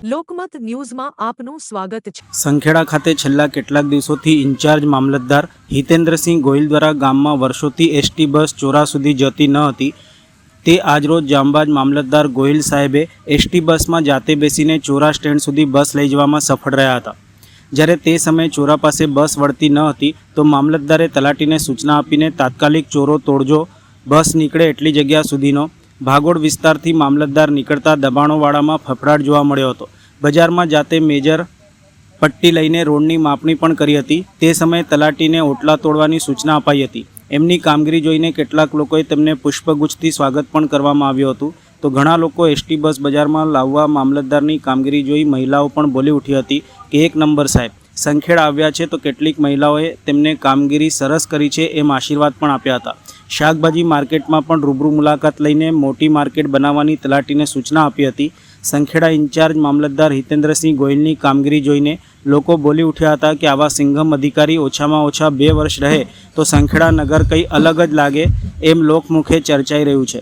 લોકમત ન્યૂઝમાં આપનું સ્વાગત છે। સંખેડા ખાતે છેલ્લા કેટલાક દિવસોથી ઇન્ચાર્જ મામલતદાર હિતેન્દ્રસિંહ ગોહિલ દ્વારા ગામમાં વર્ષોથી એસટી બસ ચોરા સુધી જતી ન હતી તે આજરોજ જાંબાજ મામલતદાર ગોહિલ સાહેબે એસટી બસમાં જાતે બેસીને ચોરા સ્ટેન્ડ સુધી બસ લઈ જવામાં સફળ રહ્યા હતા। જ્યારે તે સમયે ચોરા પાસે બસ વળતી ન હતી તો મામલતદારે તલાટીને સૂચના આપીને તાત્કાલિક ચોરો તોડજો, બસ નીકળે એટલી જગ્યા સુધીનો ભાગોળ વિસ્તારથી મામલતદાર નીકળતા દબાણોવાળામાં ફફડાટ જોવા મળ્યો હતો। બજારમાં જાતે મેજર પટ્ટી લઈને રોડની માપણી પણ કરી હતી। તે સમયે તલાટીને ઓટલા તોડવાની સૂચના અપાઈ હતી। એમની કામગીરી જોઈને કેટલાક લોકોએ તેમને પુષ્પગુચ્છથી સ્વાગત પણ કરવામાં આવ્યું હતું। તો ઘણા લોકો એસટી બસ બજારમાં લાવવા મામલતદારની કામગીરી જોઈ મહિલાઓ પણ બોલી ઉઠી હતી કે એક નંબર સાહેબ, સંખેડા આવ્યા છે તો કેટલીક મહિલાઓએ તેમને કામગીરી સરસ કરી છે એમ આશીર્વાદ પણ આપ્યા હતા। શાકભાજી માર્કેટમાં પણ રૂબરૂ મુલાકાત લઈને મોટી માર્કેટ બનાવવાની તલાટીને સૂચના આપી હતી। સંખેડા ઇન્ચાર્જ મામલતદાર હિતેન્દ્રસિંહ ગોહિલની કામગીરી જોઈને લોકો બોલી ઉઠ્યા હતા કે આવા સિંઘમ અધિકારી ઓછામાં ઓછા 2 વર્ષ રહે તો સંખેડા નગર કંઈ અલગ જ લાગે એમ લોકમુખે ચર્ચાઈ રહ્યું છે।